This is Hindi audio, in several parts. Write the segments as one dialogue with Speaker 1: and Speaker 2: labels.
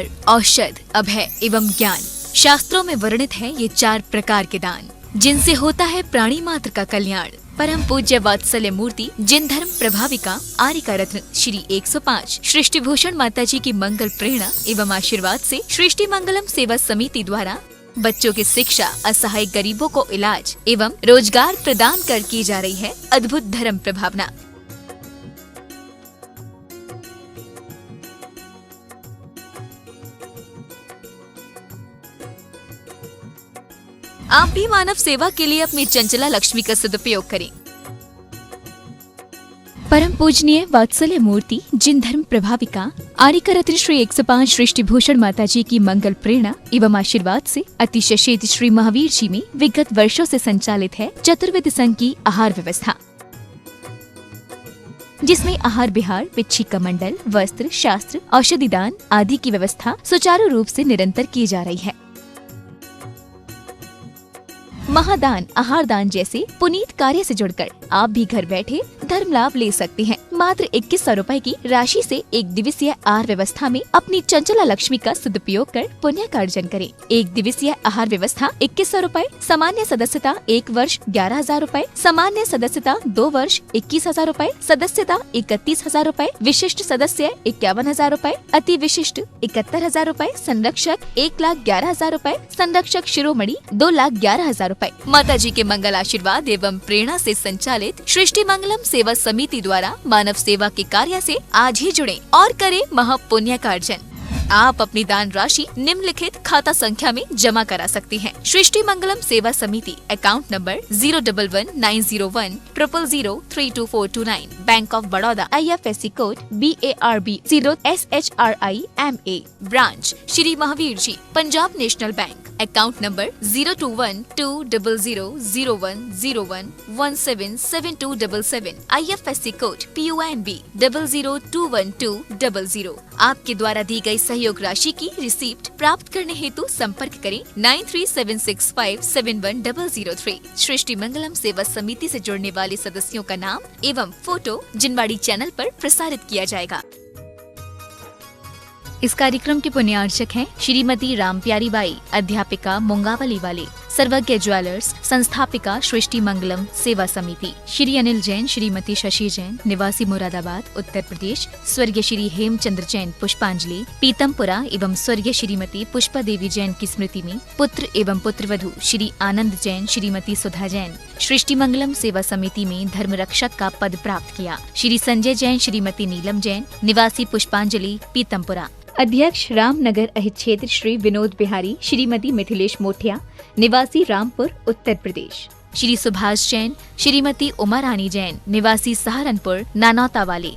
Speaker 1: उपहार, औषध, अभय एवं ज्ञान। शास्त्रों में वर्णित है ये 4 प्रकार के दान, जिनसे होता है प्राणी मात्र का कल्याण। परम पूज्य वात्सल्य मूर्ति जिन धर्म प्रभाविका आर्यका रत्न श्री 105 सृष्टि भूषण माता जी की मंगल प्रेरणा एवं आशीर्वाद से सृष्टि मंगलम सेवा समिति द्वारा बच्चों की शिक्षा, असहाय गरीबों को इलाज एवं रोजगार प्रदान कर की जा रही है अद्भुत धर्म प्रभावना। आप भी मानव सेवा के लिए अपनी चंचला लक्ष्मी का सदुपयोग करें। परम पूजनीय वात्सल्य मूर्ति जिन धर्म प्रभाविका आर्यका रत्न श्री 105 सृष्टि भूषण माता जी की मंगल प्रेरणा एवं आशीर्वाद से अतिशय श्री महावीर जी में विगत वर्षों से संचालित है चतुर्विध संघ की आहार व्यवस्था, जिसमें आहार विहार, पिच्छी का मंडल, वस्त्र, शास्त्र, औषधि दान आदि की व्यवस्था सुचारू रूप से निरंतर की जा रही है। महादान, आहार दान जैसे पुनीत कार्य से जुड़कर आप भी घर बैठे धर्म लाभ ले सकते हैं। मात्र 2100 रुपए की राशि से 1 दिवसीय आहार व्यवस्था में अपनी चंचला लक्ष्मी का सदुपयोग कर पुण्य का अर्जन करें। 1 दिवसीय आहार व्यवस्था 2100 रुपए, सामान्य सदस्यता 1 वर्ष 11,000 रुपए, सामान्य सदस्यता 2 वर्ष 21,000 रुपए, सदस्यता 31,000 रुपए, विशिष्ट सदस्य 51,000 रुपए, अति विशिष्ट 71,000 रुपए, संरक्षक 1,11,000 रुपए, संरक्षक शिरोमणि 2,11,000 रुपए। माता जी के मंगल आशीर्वाद एवं प्रेरणा से संचालित सृष्टि मंगलम सेवा समिति द्वारा मानव सेवा के कार्य से आज ही जुड़े और करें महापुण्य का अर्जन। आप अपनी दान राशि निम्नलिखित खाता संख्या में जमा करा सकते हैं। सृष्टि Mangalam Seva Samiti, account number 0119010003249, bank of Baroda, IFSC code BARB 0SHRIMA, branch Shri Mahavir ji, Punjab national bank, account number 02120000101177277, IFSC code PONB 0021200। आपके द्वारा दी गई सहयोग राशि की रिसीप्ट प्राप्त करने हेतु संपर्क करें 9376571003। सृष्टि मंगलम सेवा समिति से जुड़ने वाले सदस्यों का नाम एवं फोटो जिनवाड़ी चैनल पर प्रसारित किया जाएगा। इस कार्यक्रम के पुण्यार्चक हैं श्रीमती रामप्यारी बाई, अध्यापिका मुंगावली वाले, सर्वज्ञ ज्वेलर्स, संस्थापिका सृष्टि मंगलम सेवा समिति, श्री अनिल जैन, श्रीमती शशि जैन, निवासी मुरादाबाद उत्तर प्रदेश, स्वर्गीय श्री हेमचंद्र जैन पुष्पांजलि पीतमपुरा एवं स्वर्गीय श्रीमती पुष्पा देवी जैन की स्मृति में पुत्र एवं पुत्रवधू श्री आनंद जैन, श्रीमती सुधा जैन सृष्टि मंगलम सेवा समिति में धर्म रक्षक का पद प्राप्त किया। श्री संजय जैन, श्रीमती नीलम जैन, निवासी पुष्पांजलि पीतमपुरा। अध्यक्ष रामनगर अहित क्षेत्र श्री विनोद बिहारी, श्रीमती मिथिलेश मोठिया, निवासी रामपुर उत्तर प्रदेश। श्री सुभाष जैन, श्रीमती उमा रानी जैन, निवासी सहारनपुर नानौता वाले।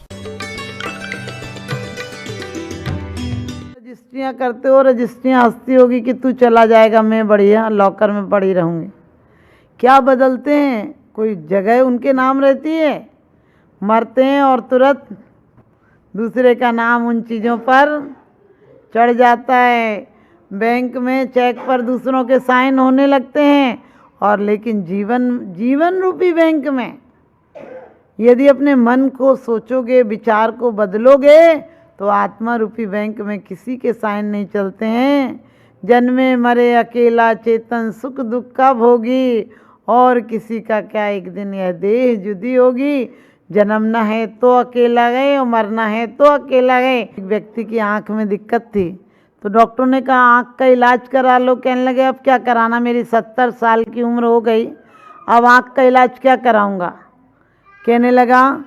Speaker 2: रजिस्ट्रियाँ करते हो, रजिस्ट्रियाँ हंसती होगी कि तू चला जाएगा, मैं बढ़िया लॉकर में पड़ी रहूंगी। क्या बदलते हैं? कोई जगह उनके नाम रहती है, मरते हैं और तुरंत दूसरे का नाम उन चीज़ों पर चढ़ जाता है। बैंक में चेक पर दूसरों के साइन होने लगते हैं, और लेकिन जीवन रूपी बैंक में यदि अपने मन को सोचोगे, विचार को बदलोगे, तो आत्मा रूपी बैंक में किसी के साइन नहीं चलते हैं। जन्मे मरे अकेला चेतन, सुख दुख का भोगी, और किसी का क्या, एक दिन यह देह जुदी होगी। जन्मना है तो अकेला गए और मरना है तो अकेला गए। एक व्यक्ति की आंख में दिक्कत थी, तो डॉक्टर ने कहा आंख का इलाज करा लो। कहने लगे अब क्या कराना, मेरी 70 साल की उम्र हो गई, अब आंख का इलाज क्या कराऊंगा। कहने लगा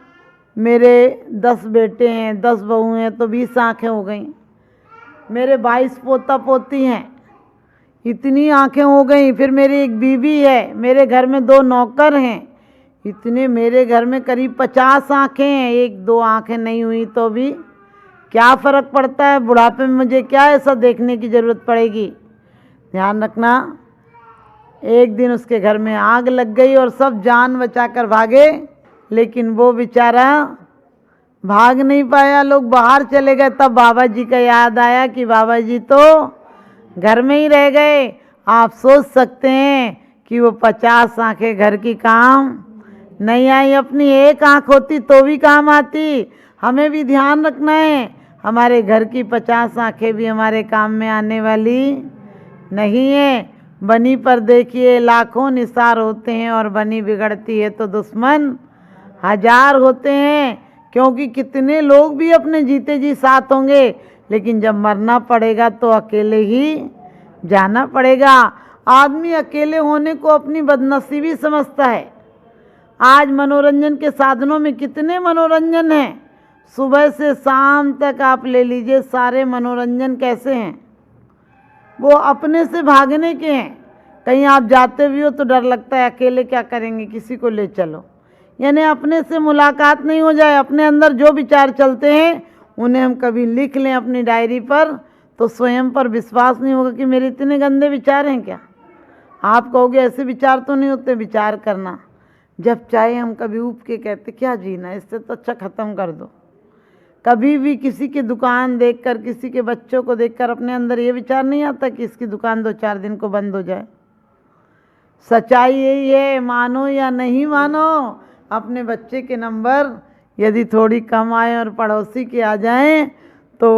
Speaker 2: मेरे 10 बेटे हैं, 10 बहू हैं, तो 20 आँखें हो गई। मेरे 22 पोता पोती हैं, इतनी आँखें हो गई। फिर मेरी एक बीवी है, मेरे घर में 2 नौकर हैं, इतने मेरे घर में करीब 50 आँखें हैं। 1-2 आँखें नहीं हुई तो भी क्या फ़र्क पड़ता है, बुढ़ापे में मुझे क्या ऐसा देखने की ज़रूरत पड़ेगी। ध्यान रखना। एक दिन उसके घर में आग लग गई और सब जान बचाकर भागे, लेकिन वो बेचारा भाग नहीं पाया। लोग बाहर चले गए, तब बाबा जी का याद आया कि बाबा जी तो घर में ही रह गए। आप सोच सकते हैं कि वो 50 आँखें घर की काम नहीं आई। अपनी एक आँख होती तो भी काम आती। हमें भी ध्यान रखना है, हमारे घर की 50 आंखें भी हमारे काम में आने वाली नहीं है। बनी पर देखिए लाखों निसार होते हैं और बनी बिगड़ती है तो दुश्मन हजार होते हैं। क्योंकि कितने लोग भी अपने जीते जी साथ होंगे, लेकिन जब मरना पड़ेगा तो अकेले ही जाना पड़ेगा। आदमी अकेले होने को अपनी बदनसीबी समझता है। आज मनोरंजन के साधनों में कितने मनोरंजन हैं, सुबह से शाम तक आप ले लीजिए, सारे मनोरंजन कैसे हैं, वो अपने से भागने के हैं। कहीं आप जाते भी हो तो डर लगता है अकेले क्या करेंगे, किसी को ले चलो। यानी अपने से मुलाकात नहीं हो जाए, अपने अंदर जो विचार चलते हैं उन्हें हम कभी लिख लें अपनी डायरी पर, तो स्वयं पर विश्वास नहीं होगा कि मेरे इतने गंदे विचार हैं क्या। आप कहोगे ऐसे विचार तो नहीं होते। विचार करना जब चाहे हम कभी ऊब के कहते क्या जीना, इससे तो अच्छा ख़त्म कर दो। कभी भी किसी की दुकान देखकर, किसी के बच्चों को देखकर अपने अंदर ये विचार नहीं आता कि इसकी दुकान 2-4 दिन को बंद हो जाए। सच्चाई यही है, मानो या नहीं मानो, अपने बच्चे के नंबर यदि थोड़ी कम आए और पड़ोसी के आ जाएं तो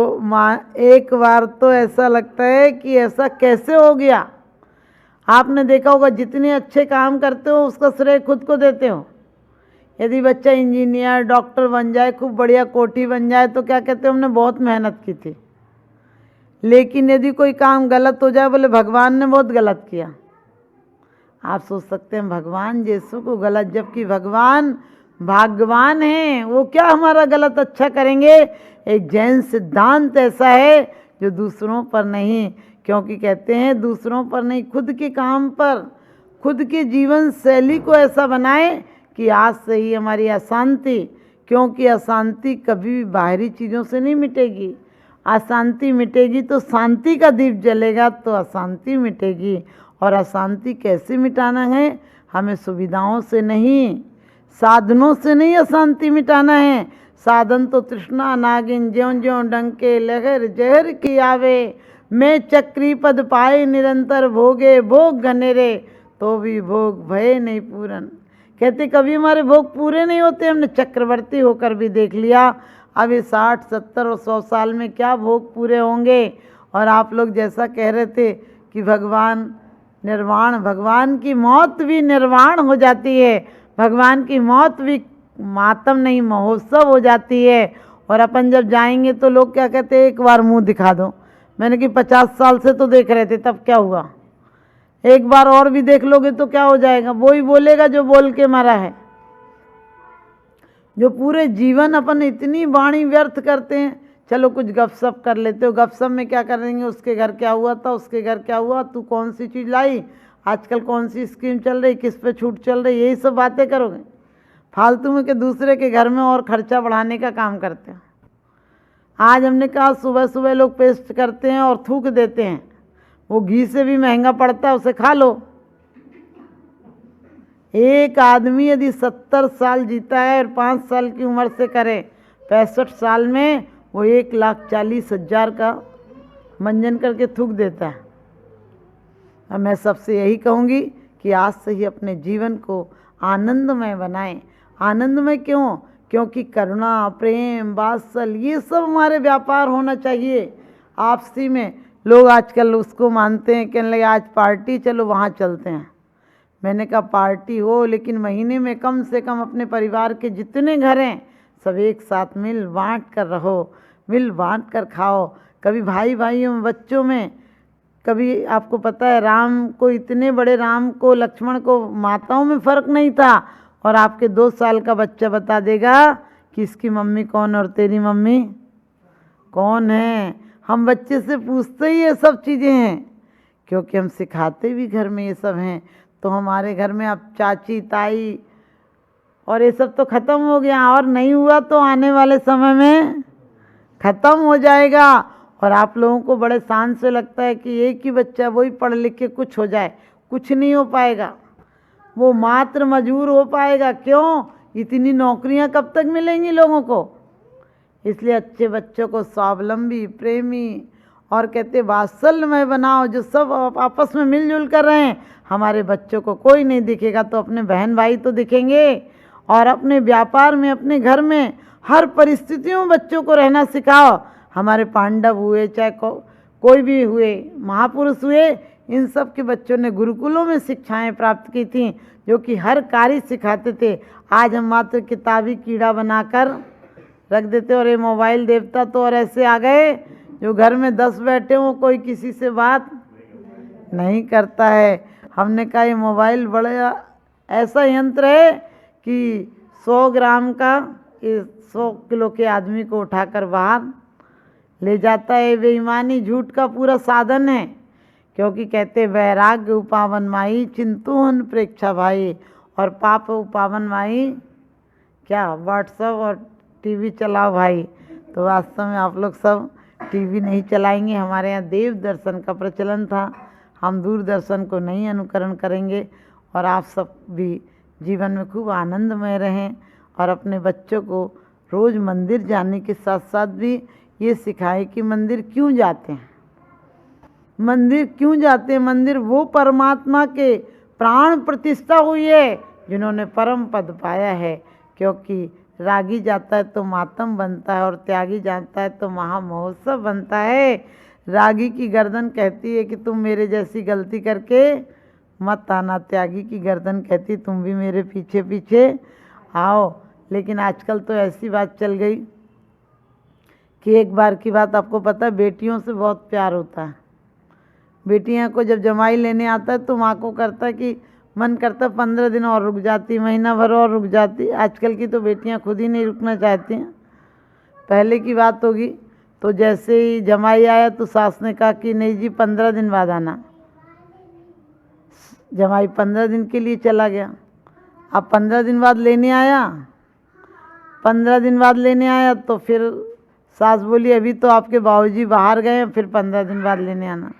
Speaker 2: एक बार तो ऐसा लगता है कि ऐसा कैसे हो गया। आपने देखा होगा जितने अच्छे काम करते हो उसका श्रेय खुद को देते हो। यदि बच्चा इंजीनियर डॉक्टर बन जाए, खूब बढ़िया कोठी बन जाए, तो क्या कहते हो हमने बहुत मेहनत की थी। लेकिन यदि कोई काम गलत हो जाए, बोले भगवान ने बहुत गलत किया। आप सोच सकते हैं भगवान यीशु को गलत, जबकि भगवान भाग्यवान हैं, वो क्या हमारा गलत अच्छा करेंगे। एक जैन सिद्धांत ऐसा है जो दूसरों पर नहीं, क्योंकि कहते हैं दूसरों पर नहीं, खुद के काम पर, खुद के जीवन शैली को ऐसा बनाए कि आज से ही हमारी अशांति, क्योंकि अशांति कभी भी बाहरी चीज़ों से नहीं मिटेगी। अशांति मिटेगी तो शांति का दीप जलेगा तो अशांति मिटेगी। और अशांति कैसे मिटाना है, हमें सुविधाओं से नहीं, साधनों से नहीं अशांति मिटाना है। साधन तो तृष्णा नागिन ज्यों ज्यों डंके लहर जहर की आवे, मैं चक्री पद पाए निरंतर भोगे भोग घनेरे, तो भी भोग भय नहीं पूरन। कहते कभी हमारे भोग पूरे नहीं होते, हमने चक्रवर्ती होकर भी देख लिया। अब ये 60, 70 और 100 साल में क्या भोग पूरे होंगे। और आप लोग जैसा कह रहे थे कि भगवान निर्वाण, भगवान की मौत भी निर्वाण हो जाती है, भगवान की मौत भी मातम नहीं महोत्सव हो जाती है। और अपन जब जाएंगे तो लोग क्या कहते हैं, एक बार मुंह दिखा दो। मैंने कि 50 साल से तो देख रहे थे, तब क्या हुआ, एक बार और भी देख लोगे तो क्या हो जाएगा। वो ही बोलेगा जो बोल के मरा है। जो पूरे जीवन अपन इतनी वाणी व्यर्थ करते हैं, चलो कुछ गपशप कर लेते हो, गपशप में क्या करेंगे, उसके घर क्या हुआ था, उसके घर क्या हुआ, तू कौन सी चीज़ लाई, आजकल कौन सी स्कीम चल रही, किस पे छूट चल रही, यही सब बातें करोगे फालतू में, कि दूसरे के घर में और खर्चा बढ़ाने का काम करते हैं। आज हमने कहा सुबह सुबह लोग पेस्ट करते हैं और थूक देते हैं, वो घी से भी महंगा पड़ता है, उसे खा लो। एक आदमी यदि 70 साल जीता है और 5 साल की उम्र से करे, 65 साल में वो 1,40,000 का मंजन करके थूक देता है। अब मैं सबसे यही कहूँगी कि आज से ही अपने जीवन को आनंदमय बनाएं। आनंदमय क्यों? क्योंकि करुणा, प्रेम, वात्सल, ये सब हमारे व्यापार होना चाहिए आपसी में। लोग आजकल उसको मानते हैं, कहने लगे आज पार्टी, चलो वहाँ चलते हैं। मैंने कहा पार्टी हो, लेकिन महीने में कम से कम अपने परिवार के जितने घर हैं सब एक साथ मिल बांट कर रहो, मिल बांट कर खाओ। कभी भाई भाइयों में, बच्चों में, कभी आपको पता है राम को, इतने बड़े राम को, लक्ष्मण को माताओं में फ़र्क नहीं था, और आपके 2 साल का बच्चा बता देगा कि इसकी मम्मी कौन और तेरी मम्मी कौन है। हम बच्चे से पूछते ही ये सब चीज़ें हैं, क्योंकि हम सिखाते भी घर में ये सब हैं। तो हमारे घर में अब चाची, ताई और ये सब तो ख़त्म हो गया, और नहीं हुआ तो आने वाले समय में ख़त्म हो जाएगा। और आप लोगों को बड़े शान से लगता है कि एक ही बच्चा वही पढ़ लिख के कुछ हो जाए, कुछ नहीं हो पाएगा। वो मात्र मजबूर हो पाएगा। क्यों? इतनी नौकरियां कब तक मिलेंगी लोगों को। इसलिए अच्छे बच्चों को स्वावलंबी, प्रेमी और कहते वात्सल्यमय बनाओ, जो सब आपस में मिलजुल कर रहे हैं। हमारे बच्चों को कोई नहीं दिखेगा तो अपने बहन भाई तो दिखेंगे। और अपने व्यापार में, अपने घर में हर परिस्थितियों में बच्चों को रहना सिखाओ। हमारे पांडव हुए, चाहे कोई भी हुए, महापुरुष हुए, इन सब के बच्चों ने गुरुकुलों में शिक्षाएं प्राप्त की थी, जो कि हर कार्य सिखाते थे। आज हम मात्र किताबी कीड़ा बनाकर रख देते, और ये मोबाइल देवता तो और ऐसे आ गए जो घर में 10 बैठे हों, कोई किसी से बात नहीं करता है। हमने कहा ये मोबाइल बड़ा ऐसा यंत्र है कि 100 ग्राम का 100 किलो के आदमी को उठाकर बाहर ले जाता है। बेईमानी झूठ का पूरा साधन है, क्योंकि कहते वैराग्य उपावन माई चिंतुहन प्रेक्षा भाई, और पाप उपावन माई क्या, व्हाट्सएप और टीवी चलाओ भाई। तो वास्तव में आप लोग सब टीवी नहीं चलाएंगे। हमारे यहाँ देव दर्शन का प्रचलन था, हम दूरदर्शन को नहीं अनुकरण करेंगे। और आप सब भी जीवन में खूब आनंदमय रहें, और अपने बच्चों को रोज़ मंदिर जाने के साथ साथ भी ये सिखाएं कि मंदिर क्यों जाते हैं। मंदिर क्यों जाते हैं? मंदिर वो परमात्मा के प्राण प्रतिष्ठा हुई है जिन्होंने परम पद पाया है। क्योंकि रागी जाता है तो मातम बनता है, और त्यागी जाता है तो महामहोत्सव बनता है। रागी की गर्दन कहती है कि तुम मेरे जैसी गलती करके मत आना, त्यागी की गर्दन कहती तुम भी मेरे पीछे पीछे आओ। लेकिन आजकल तो ऐसी बात चल गई कि एक बार की बात आपको पता है, बेटियों से बहुत प्यार होता है। बेटियां को जब जमाई लेने आता है तो माँ को करता है कि मन करता 15 दिन और रुक जाती, महीना भर और रुक जाती। आजकल की तो बेटियां खुद ही नहीं रुकना चाहती हैं। पहले की बात होगी तो जैसे ही जमाई आया तो सास ने कहा कि नहीं जी 15 दिन बाद आना। जमाई 15 दिन के लिए चला गया। अब 15 दिन बाद लेने आया, 15 दिन बाद लेने आया तो फिर सास बोली अभी तो आपके बाबूजी बाहर गए हैं, फिर 15 दिन बाद लेने आना।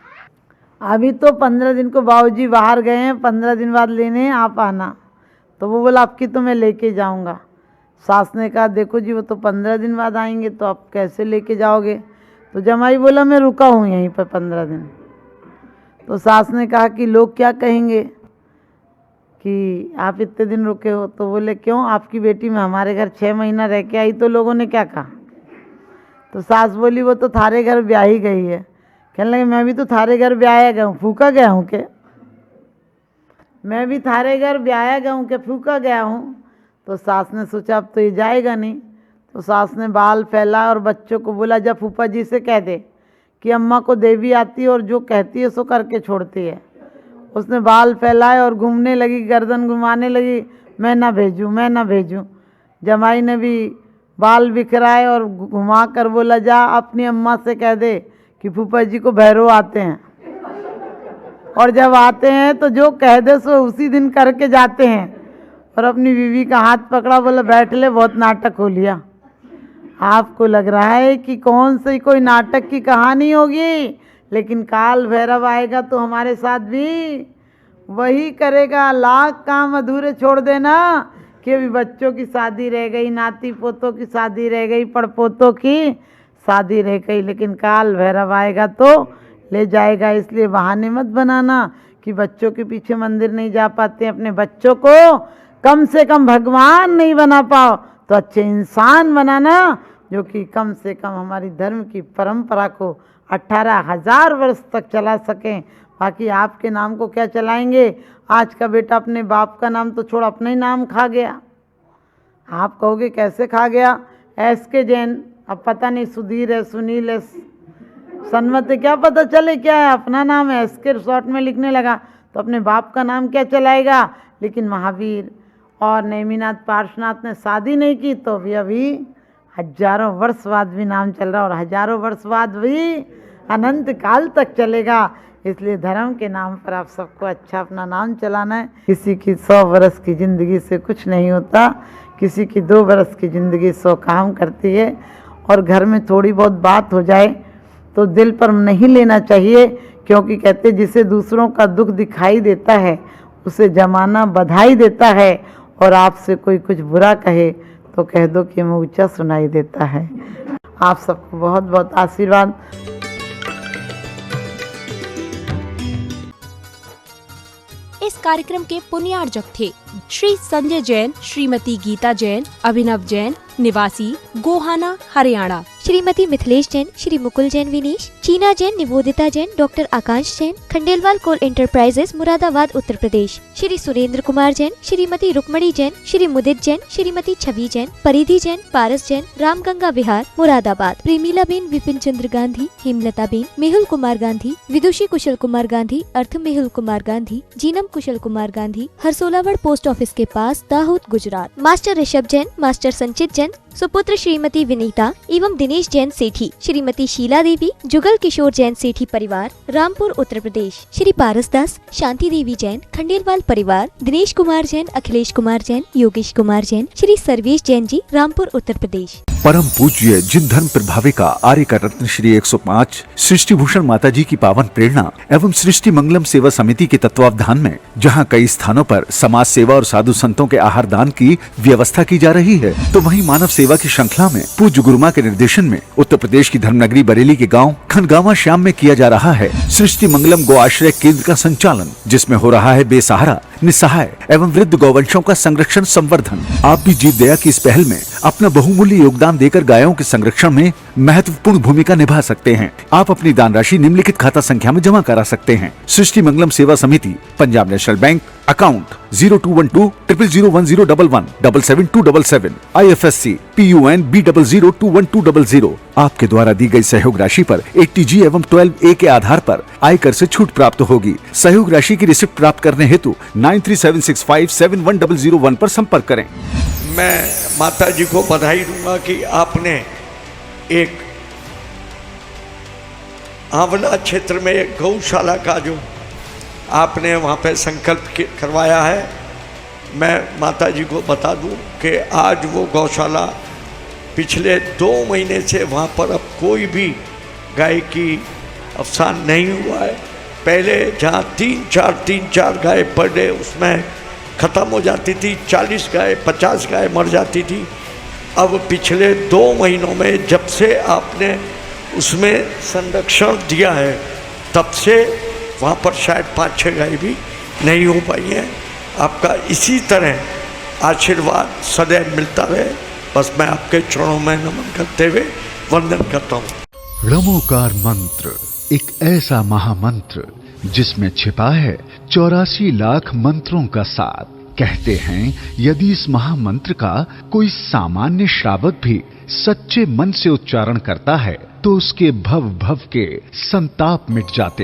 Speaker 2: अभी तो 15 दिन को बाबूजी बाहर गए हैं, 15 दिन बाद लेने आप आना। तो वो बोला आपकी तो मैं लेके जाऊंगा। सास ने कहा देखो जी वो तो 15 दिन बाद आएंगे, तो आप कैसे लेके जाओगे? तो जमाई बोला मैं रुका हूँ यहीं पर 15 दिन। तो सास ने कहा कि लोग क्या कहेंगे कि आप इतने दिन रुके हो? तो बोले क्यों, आपकी बेटी में हमारे घर 6 महीना रह के आई तो लोगों ने क्या कहा? तो सास बोली वो तो थारे घर ब्याही गई है। कहने लगे मैं भी तो थारे घर ब्याया गया हूँ, फूका गया हूँ के? मैं भी थारे घर ब्याया गया हूँ के फूका गया हूँ? तो सास ने सोचा अब तो ये जाएगा नहीं। तो सास ने बाल फैला और बच्चों को बोला जब फूफा जी से कह दे कि अम्मा को देवी आती है और जो कहती है सो करके छोड़ती है। उसने बाल फैलाए और घूमने लगी, गर्दन घुमाने लगी, मैं ना भेजूँ मैं ना भेजूँ। जमाई ने भी बाल बिखराए और घुमा कर बोला जा अपनी अम्मा से कह दे कि फूफा जी को भैरव आते हैं, और जब आते हैं तो जो कह दे सो उसी दिन करके जाते हैं। और अपनी बीवी का हाथ पकड़ा, बोला बैठ ले बहुत नाटक हो लिया। आपको लग रहा है कि कौन सी कोई नाटक की कहानी होगी, लेकिन काल भैरव आएगा तो हमारे साथ भी वही करेगा। लाख काम अधूरे छोड़ देना कि अभी बच्चों की शादी रह गई, नाती पोतों की शादी रह गई, पड़पोतों की शादी रह गई, लेकिन काल भैरव आएगा तो ले जाएगा। इसलिए बहाने मत बनाना कि बच्चों के पीछे मंदिर नहीं जा पाते। अपने बच्चों को कम से कम भगवान नहीं बना पाओ तो अच्छे इंसान बनाना, जो कि कम से कम हमारी धर्म की परंपरा को 18,000 वर्ष तक चला सकें। बाकी आपके नाम को क्या चलाएंगे? आज का बेटा अपने बाप का नाम तो छोड़ अपना ही नाम खा गया। आप कहोगे कैसे खा गया? SK जैन, अब पता नहीं सुधीर है, सुनील है, सन्मत है, क्या पता चले क्या है। अपना नाम SK शॉर्ट में लिखने लगा तो अपने बाप का नाम क्या चलाएगा? लेकिन महावीर और नेमिनाथ पार्श्वनाथ ने शादी नहीं की तो भी अभी हजारों वर्ष बाद भी नाम चल रहा, और हजारों वर्ष बाद भी अनंत काल तक चलेगा। इसलिए धर्म के नाम पर आप सबको अच्छा अपना नाम चलाना है। किसी की 100 वर्ष की ज़िंदगी से कुछ नहीं होता, किसी की 2 वर्ष की ज़िंदगी 100 काम करती है। और घर में थोड़ी बहुत बात हो जाए तो दिल पर नहीं लेना चाहिए, क्योंकि कहते जिसे दूसरों का दुख दिखाई देता है उसे जमाना बधाई देता है, और आपसे कोई कुछ बुरा कहे तो कह दो कि मुझे ऊंचा सुनाई देता है। आप सबको बहुत बहुत आशीर्वाद।
Speaker 3: इस कार्यक्रम के पुण्यार्जक थे श्री संजय जैन, श्रीमती गीता जैन, अभिनव जैन, निवासी गोहाना, हरियाणा। श्रीमती मिथिलेश जैन, श्री मुकुल जैन विनीश, चीना जैन, निवेदिता जैन, डॉक्टर आकांश जैन, खंडेलवाल कोल एंटरप्राइजेस मुरादाबाद उत्तर प्रदेश, श्री सुरेंद्र कुमार जैन, श्रीमती रुक्मणी जैन, श्री मुदित जैन, श्रीमती छवि जैन, परिधि जैन, पारस जैन, रामगंगा विहार मुरादाबाद, प्रेमिला बेन, विपिन चंद्र गांधी, हेमलता बेन, मेहुल कुमार गांधी, विदुषी कुशल कुमार गांधी, अर्थ मेहुल कुमार गांधी, जीनम कुशल कुमार गांधी, हरसोलावड़ पोस्ट ऑफिस के पास, दाहोद गुजरात, मास्टर ऋषभ जैन, मास्टर संचित जैन, सुपुत्र श्रीमती विनीता एवं दिनेश जैन सेठी, श्रीमती शीला देवी, जुगल किशोर जैन सेठी परिवार, रामपुर उत्तर प्रदेश, श्री पारस दास, शांति देवी जैन, खंडेलवाल परिवार, दिनेश कुमार जैन, अखिलेश कुमार जैन, योगेश कुमार जैन, श्री सर्वेश जैन जी, रामपुर उत्तर प्रदेश।
Speaker 4: परम पूज्य जिन धर्म प्रभाविका आर्य का रत्न श्री 105 सृष्टि भूषण माता जी की पावन प्रेरणा एवं सृष्टि मंगलम सेवा समिति के तत्वावधान में जहां कई स्थानों पर समाज सेवा और साधु संतों के आहार दान की व्यवस्था की जा रही है, तो वहीं मानव सेवा की श्रृंखला में पूज्य गुरुमा के निर्देशन में उत्तर प्रदेश की धर्मनगरी बरेली के गाँव खनगावा श्याम में किया जा रहा है सृष्टि मंगलम गो आश्रय केंद्र का संचालन, जिसमें हो रहा है बेसहारा, निस्सहाय एवं वृद्ध गौवंशों का संरक्षण संवर्धन। आप भी जीत दया की इस पहल में अपना बहुमूल्य योगदान देकर गायों के संरक्षण में महत्वपूर्ण भूमिका निभा सकते हैं। आप अपनी दान राशि निम्नलिखित खाता संख्या में जमा करा सकते हैं। सृष्टि मंगलम सेवा समिति, Punjab national bank, account 0212 001011 77277, IFSC PUN B002120। आपके द्वारा दी गई सहयोग राशि पर 80G एवं 12A के आधार पर आयकर से छूट प्राप्त होगी। सहयोग राशि की रिसिप्ट प्राप्त करने हेतु 9376571001 पर संपर्क करें।
Speaker 5: मैं माता जी को बधाई दूंगा कि आपने एक आंवला क्षेत्र में एक गौशाला का जो आपने वहाँ पे संकल्प करवाया है, मैं माता जी को बता दूं कि आज वो गौशाला पिछले 2 महीने से वहाँ पर अब कोई भी गाय की अवसान नहीं हुआ है। पहले जहाँ 3-4 गाय पर डे उसमें ख़त्म हो जाती थी, 40 गाय 50 गाय मर जाती थी। अब पिछले 2 महीनों में जब से आपने उसमें संरक्षण दिया है तब से वहाँ पर शायद 5-6 गाय भी नहीं हो पाई हैं। आपका इसी तरह आशीर्वाद सदैव मिलता रहे, बस मैं आपके चरणों में नमन करते हुए वंदन करता हूँ।
Speaker 4: रमोकार मंत्र एक ऐसा महामंत्र जिसमें छिपा है 84 लाख मंत्रों का सार। कहते हैं यदि इस महामंत्र का कोई सामान्य श्रावक भी सच्चे मन से उच्चारण करता है तो उसके भव के संताप मिट जाते